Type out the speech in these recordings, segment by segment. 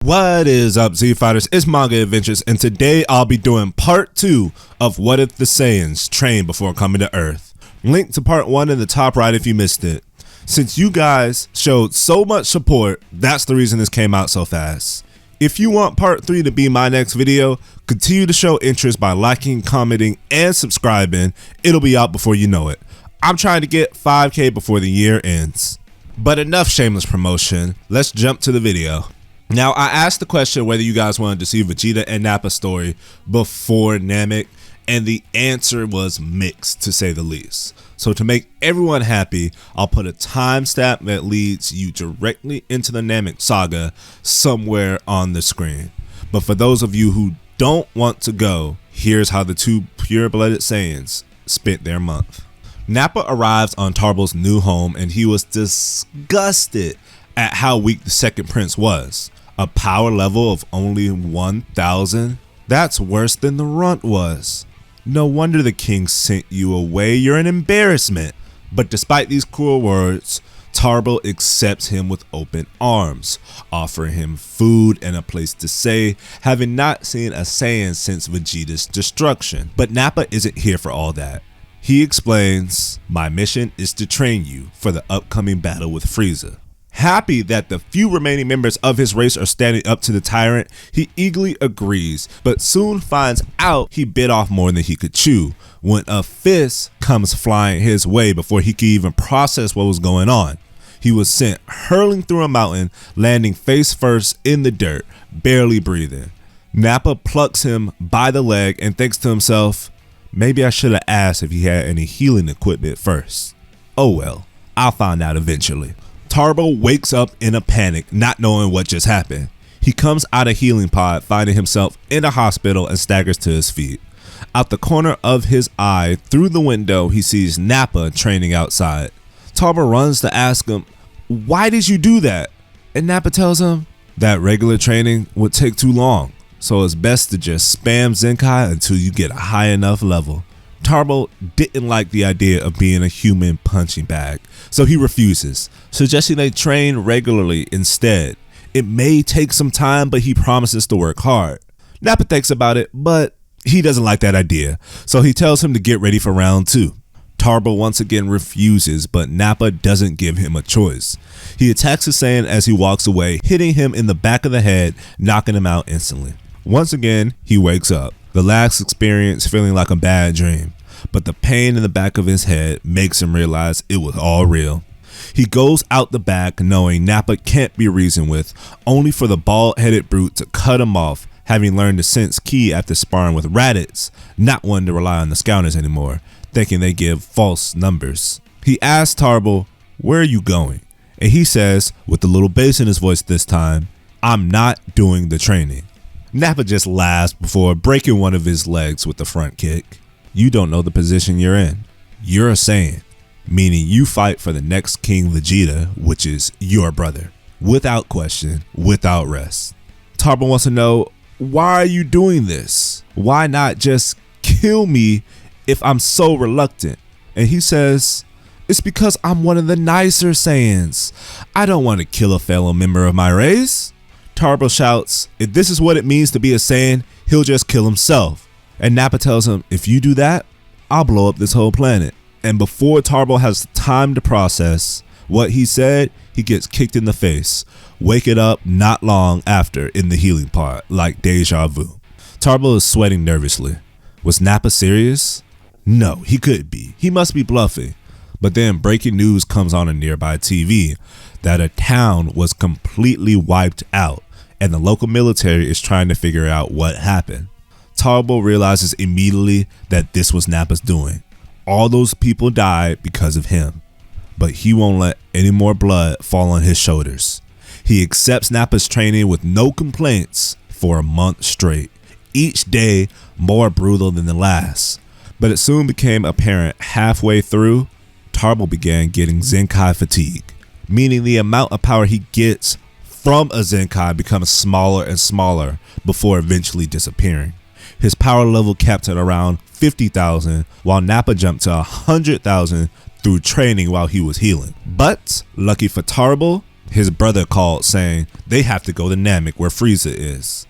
What is up, Z Fighters? It's Manga Adventures, and today I'll be doing part 2 of What If the Saiyans Train Before Coming to Earth. Link to part 1 in the top right if you missed it. Since you guys showed so much support, that's the reason this came out so fast. If you want part 3 to be my next video, continue to show interest by liking, commenting, and subscribing. It'll be out before you know it. I'm trying to get 5K before the year ends. But enough shameless promotion, let's jump to the video. Now, I asked the question whether you guys wanted to see Vegeta and Nappa's story before Namek, and the answer was mixed, to say the least. So to make everyone happy, I'll put a timestamp that leads you directly into the Namek saga somewhere on the screen. But for those of you who don't want to go, here's how the two pure-blooded Saiyans spent their month. Nappa arrives on Tarbal's new home, and he was disgusted at how weak the second prince was. A power level of only 1,000? That's worse than the runt was. No wonder the king sent you away, you're an embarrassment. But despite these cruel words, Tarbal accepts him with open arms, offering him food and a place to stay, having not seen a Saiyan since Vegeta's destruction. But Nappa isn't here for all that. He explains, "My mission is to train you for the upcoming battle with Frieza." Happy that the few remaining members of his race are standing up to the tyrant, he eagerly agrees, but soon finds out he bit off more than he could chew when a fist comes flying his way before he could even process what was going on. He was sent hurling through a mountain, landing face first in the dirt, barely breathing. Nappa plucks him by the leg and thinks to himself, maybe I should have asked if he had any healing equipment first. Oh well, I'll find out eventually. Tarbal wakes up in a panic, not knowing what just happened. He comes out of healing pod, finding himself in a hospital, and staggers to his feet. Out the corner of his eye, through the window, he sees Nappa training outside. Tarbal runs to ask him, "Why did you do that?" And Nappa tells him that regular training would take too long, so it's best to just spam Zenkai until you get a high enough level. Tarbal didn't like the idea of being a human punching bag, so he refuses, suggesting they train regularly instead. It may take some time, but he promises to work hard. Nappa thinks about it, but he doesn't like that idea, so he tells him to get ready for round 2. Tarbal once again refuses, but Nappa doesn't give him a choice. He attacks the Saiyan as he walks away, hitting him in the back of the head, knocking him out instantly. Once again, he wakes up, the last experience feeling like a bad dream, but the pain in the back of his head makes him realize it was all real. He goes out the back knowing Nappa can't be reasoned with, only for the bald-headed brute to cut him off, having learned to sense ki after sparring with Raditz, not wanting to rely on the scouters anymore, thinking they give false numbers. He asks Tarbal, "Where are you going?" And he says, with a little bass in his voice this time, "I'm not doing the training." Nappa just laughs before breaking one of his legs with the front kick. You don't know the position you're in. You're a Saiyan, meaning you fight for the next King Vegeta, which is your brother, without question, without rest. Tarbal wants to know, why are you doing this? Why not just kill me if I'm so reluctant? And he says, it's because I'm one of the nicer Saiyans. I don't want to kill a fellow member of my race. Tarbal shouts, if this is what it means to be a Saiyan, he'll just kill himself. And Nappa tells him, if you do that, I'll blow up this whole planet. And before Tarbal has time to process what he said, he gets kicked in the face, waking up not long after in the healing part, like deja vu. Tarbal is sweating nervously. Was Nappa serious? No, he couldn't be. He must be bluffing. But then breaking news comes on a nearby TV that a town was completely wiped out, and the local military is trying to figure out what happened. Tarbal realizes immediately that this was Nappa's doing. All those people died because of him, but he won't let any more blood fall on his shoulders. He accepts Nappa's training with no complaints for a month straight, each day more brutal than the last. But it soon became apparent halfway through, Tarbal began getting Zenkai fatigue, meaning the amount of power he gets from a Zenkai becomes smaller and smaller before eventually disappearing. His power level capped at around 50,000, while Nappa jumped to 100,000 through training while he was healing. But lucky for Tarbal, His brother called saying they have to go to Namek where Frieza is.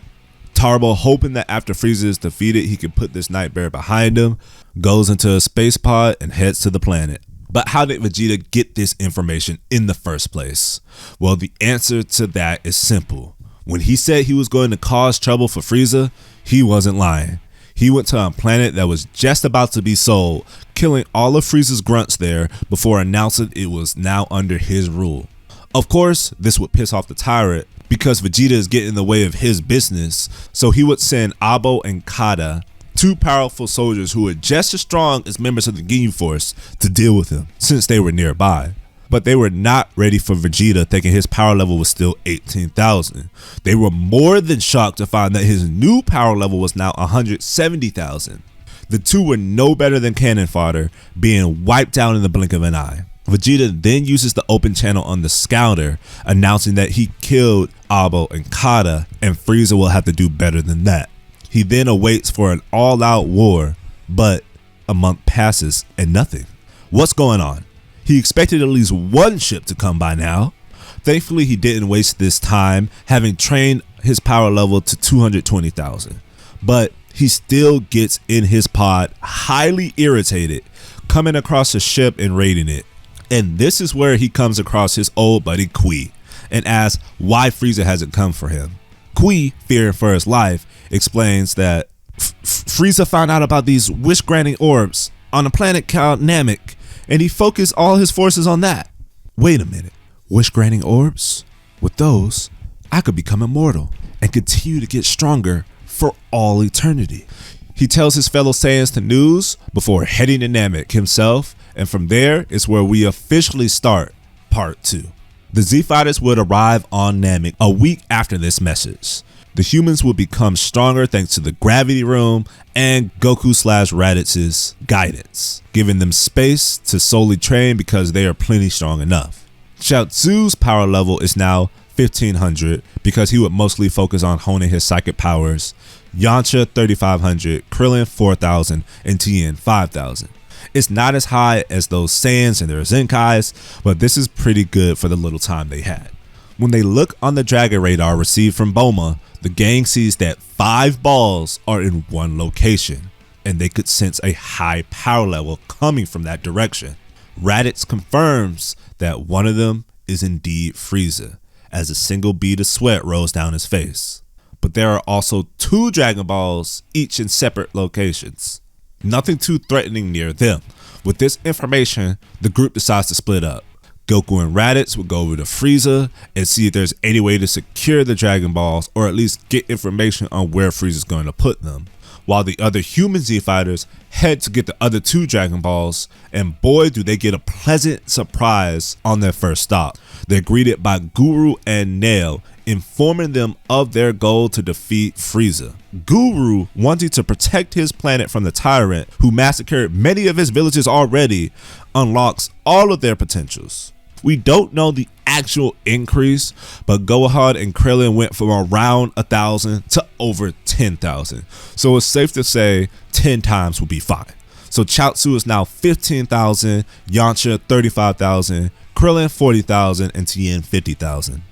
Tarbo, hoping that after Frieza is defeated he can put this nightmare behind him, goes into a space pod and heads to the planet. But how did Vegeta get this information in the first place? Well, the answer to that is simple. When he said he was going to cause trouble for Frieza, he wasn't lying. He went to a planet that was just about to be sold, killing all of Frieza's grunts there before announcing it was now under his rule. Of course, this would piss off the tyrant because Vegeta is getting in the way of his business, so he would send Abo and Kata, two powerful soldiers who were just as strong as members of the Ginyu Force, to deal with him since they were nearby. But they were not ready for Vegeta, thinking his power level was still 18,000. They were more than shocked to find that his new power level was now 170,000. The two were no better than cannon fodder, being wiped out in the blink of an eye. Vegeta then uses the open channel on the Scouter, announcing that he killed Abo and Kata, and Frieza will have to do better than that. He then awaits for an all-out war, but a month passes and nothing. What's going on? He expected at least one ship to come by now. Thankfully, he didn't waste this time, having trained his power level to 220,000. But he still gets in his pod, highly irritated, coming across a ship and raiding it. And this is where he comes across his old buddy Kui and asks why Frieza hasn't come for him. Kui, fearing for his life, explains that Frieza found out about these wish-granting orbs on a planet called Namek, and he focused all his forces on that. Wait a minute, wish-granting orbs? With those, I could become immortal and continue to get stronger for all eternity. He tells his fellow Saiyans the news before heading to Namek himself, and from there is where we officially start part 2. The Z-Fighters would arrive on Namek a week after this message. The humans will become stronger thanks to the gravity room and Goku/Raditz's guidance, giving them space to solely train because they are plenty strong enough. Chaozu's power level is now 1500 because he would mostly focus on honing his psychic powers. Yamcha 3500, Krillin 4000, and Tien 5000. It's not as high as those Saiyans and their Zenkais, but this is pretty good for the little time they had. When they look on the Dragon Radar received from Bulma, the gang sees that 5 balls are in one location, and they could sense a high power level coming from that direction. Raditz confirms that one of them is indeed Frieza, as a single bead of sweat rolls down his face. But there are also 2 Dragon Balls, each in separate locations. Nothing too threatening near them. With this information, the group decides to split up. Goku and Raditz will go over to Frieza and see if there's any way to secure the Dragon Balls, or at least get information on where Frieza's going to put them, while the other human Z-Fighters head to get the other 2 Dragon Balls, and boy do they get a pleasant surprise on their first stop. They're greeted by Guru and Nail, informing them of their goal to defeat Frieza. Guru, wanting to protect his planet from the tyrant who massacred many of his villages already, unlocks all of their potentials. We don't know the actual increase, but Gohan and Krillin went from around 1,000 to over 10,000. So it's safe to say 10 times will be fine. So Chaozu is now 15,000, Yamcha 35,000, Krillin 40,000, and Tien 50,000.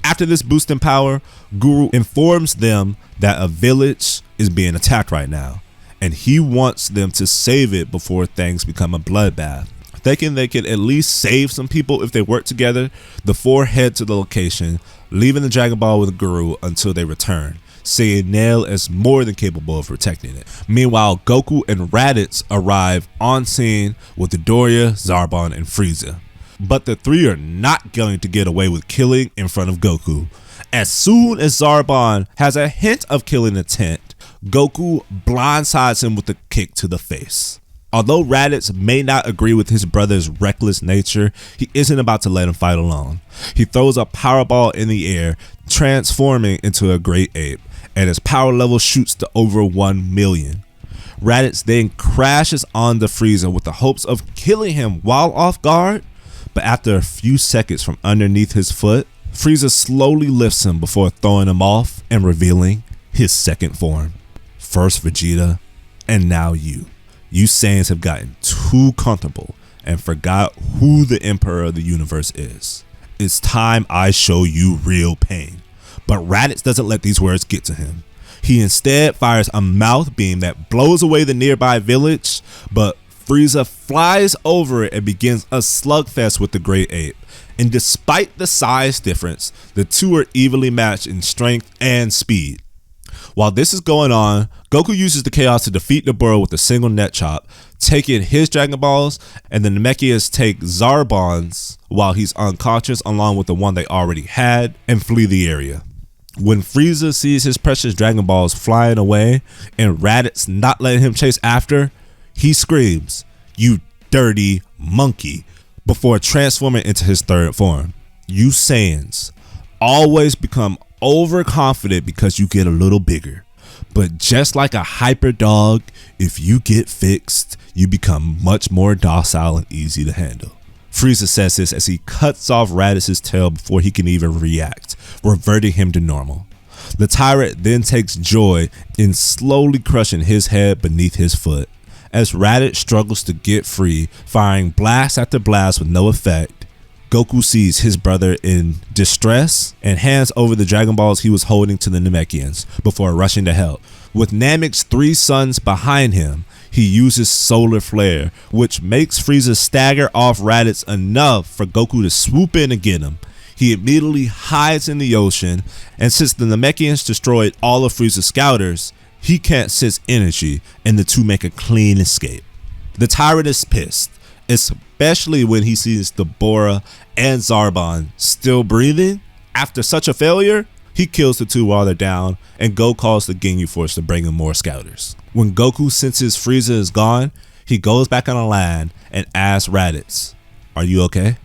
After this boost in power, Guru informs them that a village is being attacked right now, and he wants them to save it before things become a bloodbath. Thinking they could at least save some people if they work together, the 4 head to the location, leaving the Dragon Ball with Guru until they return, saying Nail is more than capable of protecting it. Meanwhile, Goku and Raditz arrive on scene with Doria, Zarbon, and Frieza. But the 3 are not going to get away with killing in front of Goku. As soon as Zarbon has a hint of killing the tent, Goku blindsides him with a kick to the face. Although Raditz may not agree with his brother's reckless nature, he isn't about to let him fight alone. He throws a power ball in the air, transforming into a great ape, and his power level shoots to over 1 million. Raditz then crashes onto Frieza with the hopes of killing him while off guard, but after a few seconds from underneath his foot, Frieza slowly lifts him before throwing him off and revealing his second form. First Vegeta, and now you. You Saiyans have gotten too comfortable and forgot who the Emperor of the Universe is. It's time I show you real pain. But Raditz doesn't let these words get to him. He instead fires a mouth beam that blows away the nearby village, but Frieza flies over it and begins a slugfest with the Great Ape. And despite the size difference, the two are evenly matched in strength and speed. While this is going on, Goku uses the chaos to defeat the Boro with a single net chop, taking his Dragon Balls, and the Namekians take Zarbon's while he's unconscious along with the one they already had and flee the area. When Frieza sees his precious Dragon Balls flying away and Raditz not letting him chase after, he screams, "You dirty monkey," before transforming into his third form. You Saiyans always become overconfident because you get a little bigger. But just like a hyper dog, if you get fixed, you become much more docile and easy to handle. Frieza says this as he cuts off Raditz's tail before he can even react, reverting him to normal. The tyrant then takes joy in slowly crushing his head beneath his foot. As Raditz struggles to get free, firing blast after blast with no effect, Goku sees his brother in distress and hands over the Dragon Balls he was holding to the Namekians before rushing to help. With Namek's three sons behind him, he uses Solar Flare, which makes Frieza stagger off Raditz enough for Goku to swoop in and get him. He immediately hides in the ocean, and since the Namekians destroyed all of Frieza's scouters, he can't sense energy, and the two make a clean escape. The tyrant is pissed, especially when he sees the Bora and Zarbon still breathing. After such a failure, he kills the two while they're down, and Go calls the Ginyu Force to bring him more scouters. When Goku senses Frieza is gone, he goes back on the land and asks Raditz, "Are you okay?"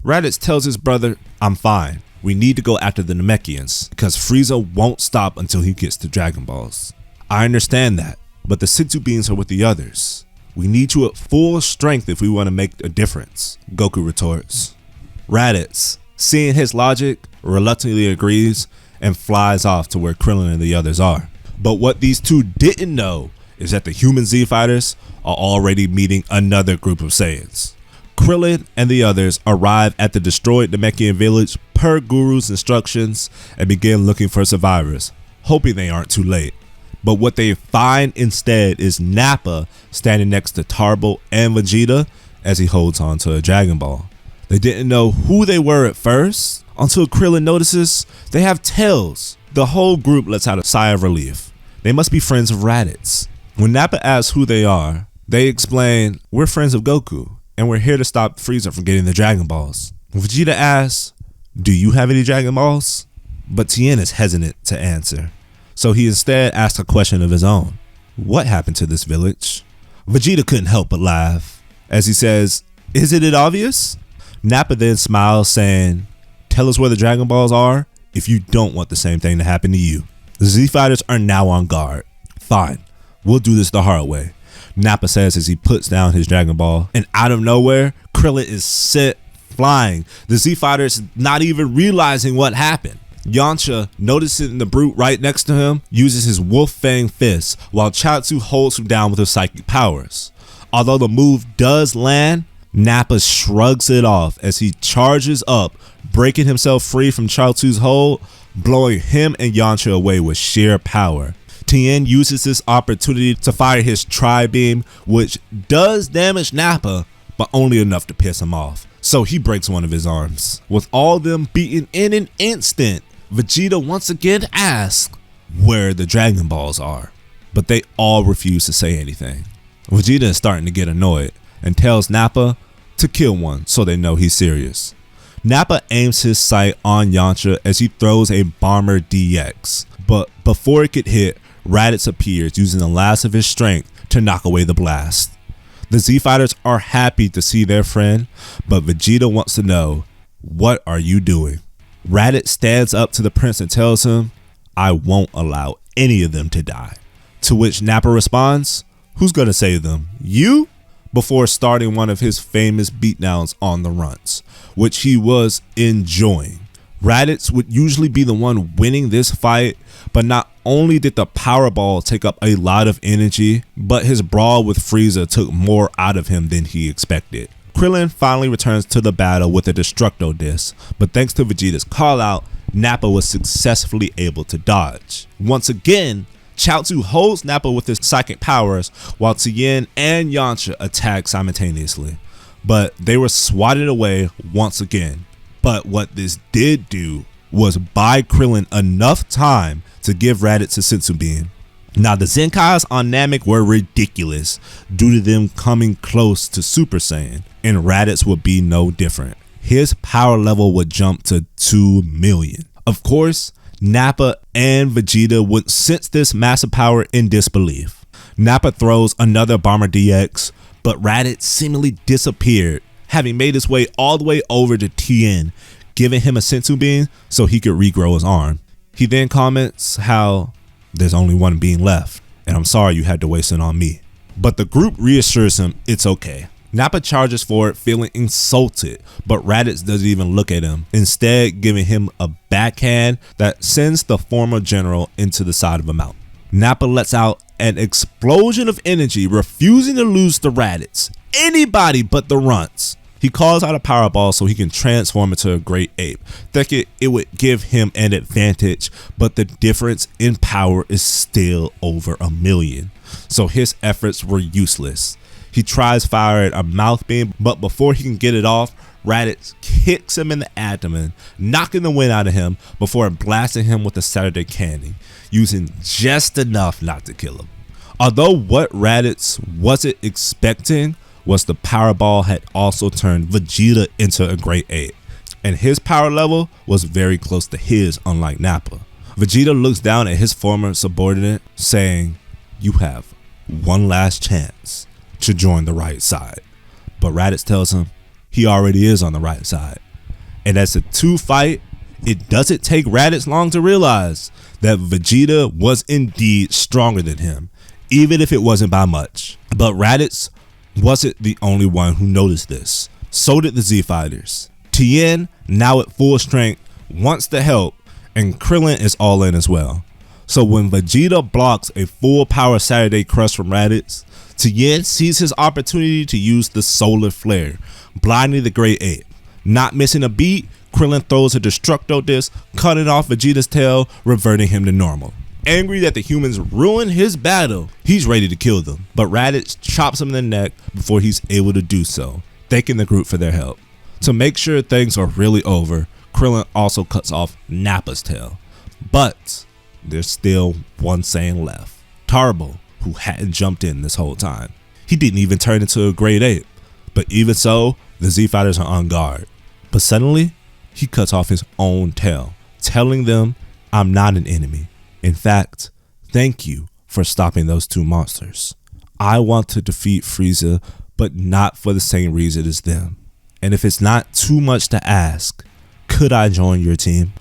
Raditz tells his brother, "I'm fine. We need to go after the Namekians because Frieza won't stop until he gets the Dragon Balls." "I understand that, but the Senzu beings are with the others. We need you at full strength if we want to make a difference," Goku retorts. Raditz, seeing his logic, reluctantly agrees and flies off to where Krillin and the others are. But what these two didn't know is that the human Z Fighters are already meeting another group of Saiyans. Krillin and the others arrive at the destroyed Namekian village per Guru's instructions and begin looking for survivors, hoping they aren't too late. But what they find instead is Nappa standing next to Tarble and Vegeta as he holds on to a Dragon Ball. They didn't know who they were at first until Krillin notices they have tails. The whole group lets out a sigh of relief. They must be friends of Raditz. When Nappa asks who they are, they explain, "We're friends of Goku, and we're here to stop Frieza from getting the Dragon Balls." Vegeta asks, "Do you have any Dragon Balls?" But Tien is hesitant to answer, so he instead asks a question of his own. "What happened to this village?" Vegeta couldn't help but laugh as he says, "Isn't it obvious?" Nappa then smiles, saying, "Tell us where the Dragon Balls are if you don't want the same thing to happen to you." The Z Fighters are now on guard. "Fine, we'll do this the hard way," Nappa says as he puts down his Dragon Ball, and out of nowhere, Krillin is sent flying. The Z Fighters not even realizing what happened. Yamcha, noticing the brute right next to him, uses his Wolf Fang fist while Chaozu holds him down with his psychic powers. Although the move does land, Nappa shrugs it off as he charges up, breaking himself free from Chaozu's hold, blowing him and Yamcha away with sheer power. Tien uses this opportunity to fire his Tri-Beam, which does damage Nappa, but only enough to piss him off, so he breaks one of his arms. With all them beaten in an instant, Vegeta once again asks where the Dragon Balls are, but they all refuse to say anything. Vegeta is starting to get annoyed and tells Nappa to kill one so they know he's serious. Nappa aims his sight on Yamcha as he throws a Bomber DX, but before it could hit, Raditz appears using the last of his strength to knock away the blast. The Z Fighters are happy to see their friend, but Vegeta wants to know, "What are you doing?" Raditz stands up to the prince and tells him, "I won't allow any of them to die." To which Nappa responds, "Who's gonna save them? You?" Before starting one of his famous beatdowns on the runts, which he was enjoying. Raditz would usually be the one winning this fight, but not only did the Power Ball take up a lot of energy, but his brawl with Frieza took more out of him than he expected. Krillin finally returns to the battle with a Destructo Disc, but thanks to Vegeta's call out, Nappa was successfully able to dodge. Once again, Chaozu holds Nappa with his psychic powers while Tien and Yamcha attack simultaneously, but they were swatted away once again. But what this did do was buy Krillin enough time to give Raditz a Senzu Bean. Now the Zenkais on Namek were ridiculous due to them coming close to Super Saiyan, and Raditz would be no different. His power level would jump to 2 million. Of course, Nappa and Vegeta would sense this massive power in disbelief. Nappa throws another Bomber DX, but Raditz seemingly disappeared, having made his way all the way over to Tien, giving him a Senzu Bean so he could regrow his arm. He then comments how there's only one being left, and I'm sorry you had to waste it on me. But the group reassures him it's okay. Nappa charges forward feeling insulted, but Raditz doesn't even look at him, instead giving him a backhand that sends the former general into the side of a mountain. Nappa lets out an explosion of energy, refusing to lose to Raditz, anybody but the runts. He calls out a power ball so he can transform into a great ape, thinking it would give him an advantage, but the difference in power is still over 1 million, so his efforts were useless. He tries firing a mouth beam, but before he can get it off, Raditz kicks him in the abdomen, knocking the wind out of him before blasting him with a Saturday candy, using just enough not to kill him. Although what Raditz wasn't expecting was the Powerball had also turned Vegeta into a great ape, and his power level was very close to his, unlike Nappa. Vegeta looks down at his former subordinate, saying, "You have one last chance to join the right side." But Raditz tells him he already is on the right side. And as a two fight, it doesn't take Raditz long to realize that Vegeta was indeed stronger than him, even if it wasn't by much. But Raditz wasn't the only one who noticed this. So did the Z Fighters. Tien, now at full strength, wants to help, and Krillin is all in as well. So when Vegeta blocks a full power Saturday Crush from Raditz, Tien sees his opportunity to use the Solar Flare, blinding the Great Ape. Not missing a beat, Krillin throws a Destructo Disc, cutting off Vegeta's tail, reverting him to normal. Angry that the humans ruined his battle, he's ready to kill them, but Raditz chops him in the neck before he's able to do so, thanking the group for their help. To make sure things are really over, Krillin also cuts off Nappa's tail. But there's still one Saiyan left, Tarbo, who hadn't jumped in this whole time. He didn't even turn into a great ape, but even so, the Z Fighters are on guard. But suddenly, he cuts off his own tail, telling them, "I'm not an enemy. In fact, thank you for stopping those two monsters. I want to defeat Frieza, but not for the same reason as them. And if it's not too much to ask, could I join your team?"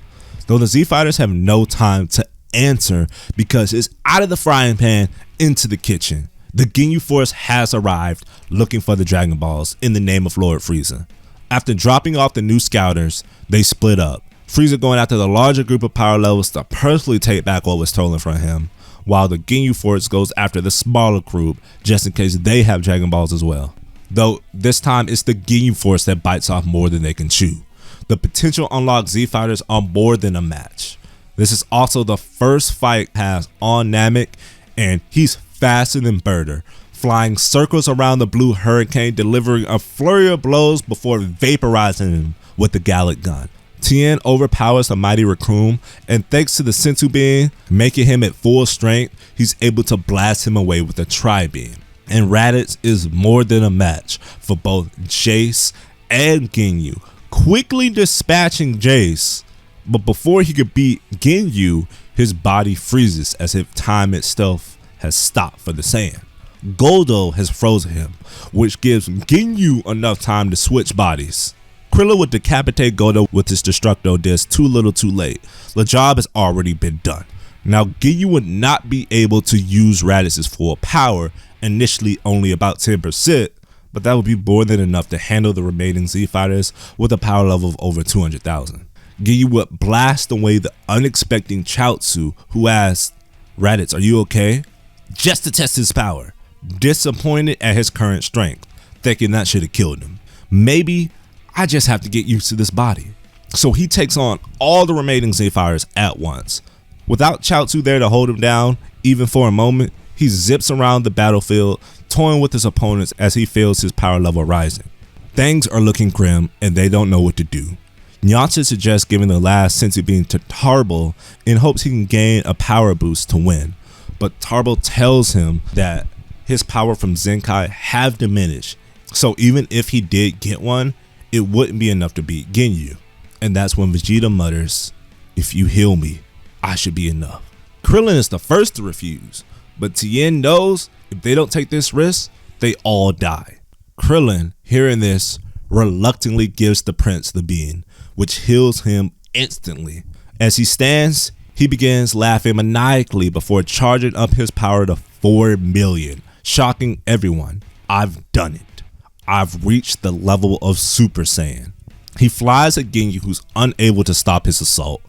Though the Z Fighters have no time to answer because it's out of the frying pan into the kitchen. The Ginyu Force has arrived looking for the Dragon Balls in the name of Lord Frieza. After dropping off the new scouters, they split up. Frieza going after the larger group of power levels to personally take back what was stolen from him, while the Ginyu Force goes after the smaller group just in case they have Dragon Balls as well. Though this time it's the Ginyu Force that bites off more than they can chew. The potential unlocked Z Fighters are more than a match. This is also the first fight has on Namek, and he's faster than Birder, flying circles around the blue hurricane, delivering a flurry of blows before vaporizing him with the Gallic gun. Tien overpowers the mighty Raccoon, and thanks to the Senzu Bean, making him at full strength, he's able to blast him away with a Tri-Beam. And Raditz is more than a match for both Jace and Ginyu, quickly dispatching Jace. But before he could beat Ginyu, his body freezes as if time itself has stopped for the Saiyan. Goldo has frozen him, which gives Ginyu enough time to switch bodies. Krillin would decapitate Goldo with his Destructo Disc too little too late. The job has already been done. Now Ginyu would not be able to use Raditz's full power, initially only about 10%, but that would be more than enough to handle the remaining Z Fighters with a power level of over 200,000. Ginyu would blast away the unexpected Chaozu, who asked, "Raditz, are you okay?" just to test his power, disappointed at his current strength, thinking that should have killed him. Maybe I just have to get used to this body. So he takes on all the remaining Z Fighters at once. Without Chaozu there to hold him down, even for a moment, he zips around the battlefield, toying with his opponents as he feels his power level rising. Things are looking grim and they don't know what to do. Yamcha suggests giving the last senzu bean to Tarble in hopes he can gain a power boost to win, but Tarble tells him that his power from Zenkai have diminished, so even if he did get one, it wouldn't be enough to beat Ginyu. And that's when Vegeta mutters, "If you heal me, I should be enough." Krillin is the first to refuse, but Tien knows if they don't take this risk, they all die. Krillin, hearing this, reluctantly gives the prince the bean, which heals him instantly. As he stands, he begins laughing maniacally before charging up his power to 4 million, shocking everyone. I've done it. I've reached the level of Super Saiyan. He flies at Ginyu, who's unable to stop his assault.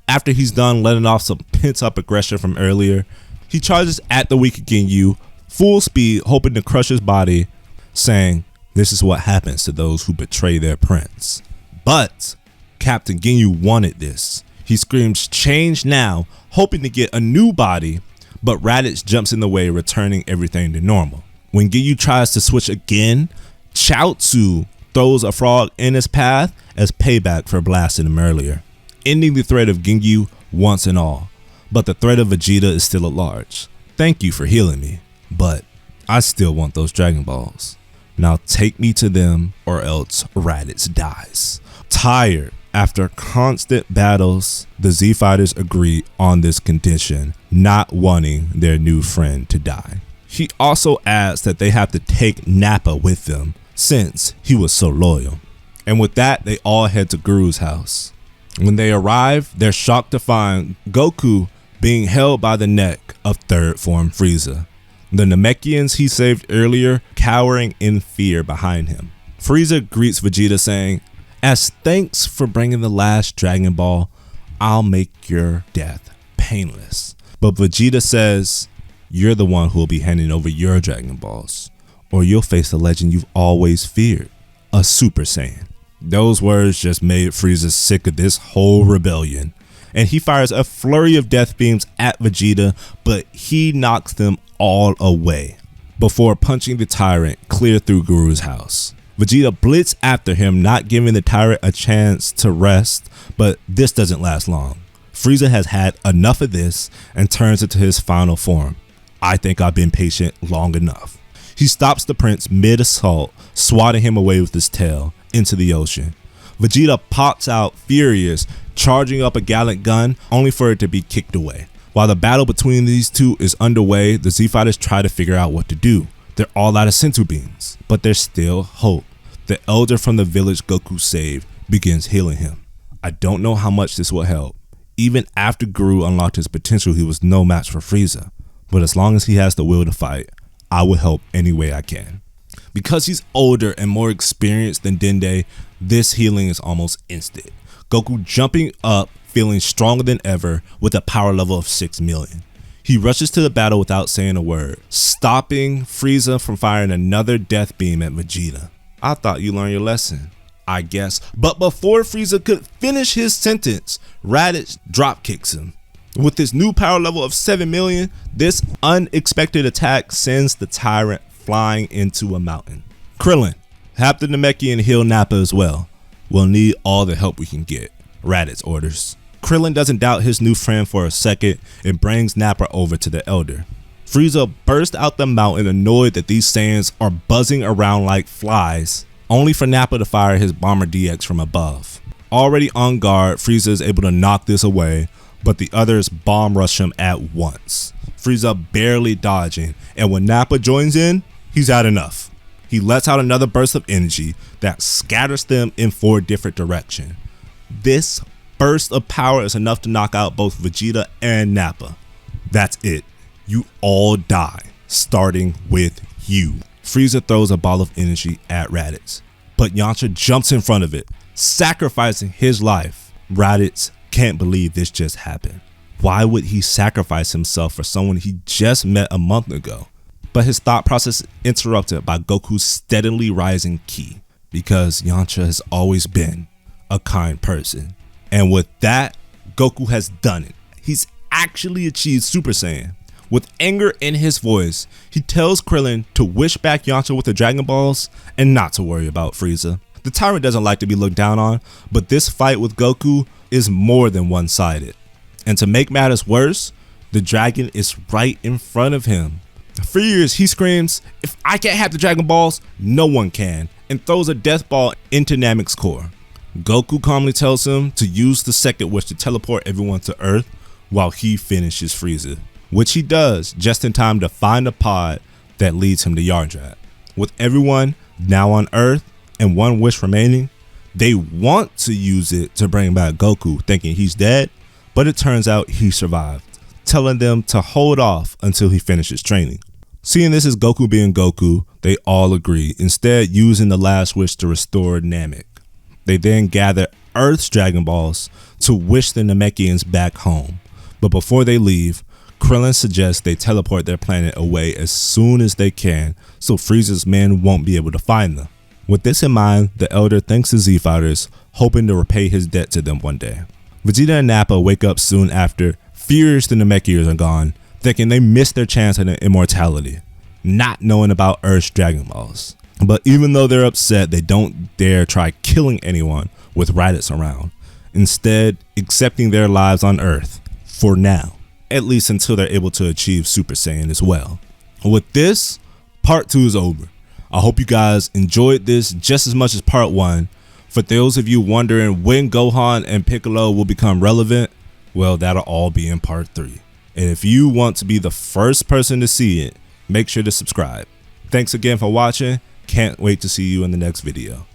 After he's done letting off some pent-up aggression from earlier, he charges at the weak Ginyu, full speed, hoping to crush his body, saying, "This is what happens to those who betray their prince." But Captain Ginyu wanted this. He screams, "Change now," hoping to get a new body, but Raditz jumps in the way, returning everything to normal. When Ginyu tries to switch again, Chaozu throws a frog in his path as payback for blasting him earlier, ending the threat of Ginyu once and all. But the threat of Vegeta is still at large. "Thank you for healing me, but I still want those Dragon Balls. Now take me to them or else Raditz dies." Tired after constant battles, the Z Fighters agree on this condition, not wanting their new friend to die. He also adds that they have to take Nappa with them since he was so loyal. And with that, they all head to Guru's house. When they arrive, they're shocked to find Goku being held by the neck of third form Frieza. The Namekians he saved earlier cowering in fear behind him. Frieza greets Vegeta saying, "As thanks for bringing the last Dragon Ball, I'll make your death painless." But Vegeta says, "You're the one who will be handing over your Dragon Balls, or you'll face the legend you've always feared, a Super Saiyan." Those words just made Frieza sick of this whole rebellion, and he fires a flurry of death beams at Vegeta, but he knocks them all away before punching the tyrant clear through Guru's house. Vegeta blitz after him, not giving the tyrant a chance to rest, but this doesn't last long. Frieza has had enough of this and turns into his final form. "I think I've been patient long enough." He stops the prince mid-assault, swatting him away with his tail into the ocean. Vegeta pops out furious, charging up a gallant gun, only for it to be kicked away. While the battle between these two is underway, the Z Fighters try to figure out what to do. They're all out of senzu beans, but there's still hope. The elder from the village Goku saved begins healing him. I don't know how much this will help. Even after Guru unlocked his potential, he was no match for Frieza. But as long as he has the will to fight, I will help any way I can. Because he's older and more experienced than Dende, this healing is almost instant. Goku jumping up, feeling stronger than ever with a power level of 6 million. He rushes to the battle without saying a word, stopping Frieza from firing another death beam at Vegeta. "I thought you learned your lesson, I guess." But before Frieza could finish his sentence, Raditz drop kicks him. With his new power level of 7 million, this unexpected attack sends the tyrant flying into a mountain. Krillin, have the Namekian heal Nappa as well. "We'll need all the help we can get," Raditz orders. Krillin doesn't doubt his new friend for a second and brings Nappa over to the elder. Frieza bursts out the mountain, annoyed that these Saiyans are buzzing around like flies, only for Nappa to fire his Bomber DX from above. Already on guard, Frieza is able to knock this away, but the others bomb rush him at once. Frieza barely dodging, and when Nappa joins in, he's had enough. He lets out another burst of energy that scatters them in 4 different directions. This burst of power is enough to knock out both Vegeta and Nappa. That's it. You all die, starting with you. Frieza throws a ball of energy at Raditz, but Yamcha jumps in front of it, sacrificing his life. Raditz can't believe this just happened. Why would he sacrifice himself for someone he just met a month ago? But his thought process is interrupted by Goku's steadily rising ki. because Yamcha has always been a kind person. And with that, Goku has done it. He's actually achieved Super Saiyan. With anger in his voice, he tells Krillin to wish back Yamcha with the Dragon Balls and not to worry about Frieza. The tyrant doesn't like to be looked down on, but this fight with Goku is more than one-sided. And to make matters worse, the dragon is right in front of him. For years, he screams, "If I can't have the Dragon Balls, no one can," and throws a death ball into Namek's core. Goku calmly tells him to use the second wish to teleport everyone to Earth while he finishes Frieza, which he does just in time to find a pod that leads him to Yardrat. With everyone now on Earth and one wish remaining, they want to use it to bring back Goku, thinking he's dead, but it turns out he survived, telling them to hold off until he finishes training. Seeing this as Goku being Goku, they all agree, instead using the last wish to restore Namek. They then gather Earth's Dragon Balls to wish the Namekians back home, but before they leave, Krillin suggests they teleport their planet away as soon as they can so Frieza's men won't be able to find them. With this in mind, the Elder thanks the Z-Fighters, hoping to repay his debt to them one day. Vegeta and Nappa wake up soon after, furious the Namekians are gone, thinking they missed their chance at immortality, not knowing about Earth's Dragon Balls. But even though they're upset, they don't dare try killing anyone with Raditz around, instead accepting their lives on Earth, for now, at least until they're able to achieve Super Saiyan as well. With this, part 2 is over. I hope you guys enjoyed this just as much as part 1. For those of you wondering when Gohan and Piccolo will become relevant, well, that'll all be in part 3. And if you want to be the first person to see it, make sure to subscribe. Thanks again for watching. Can't wait to see you in the next video.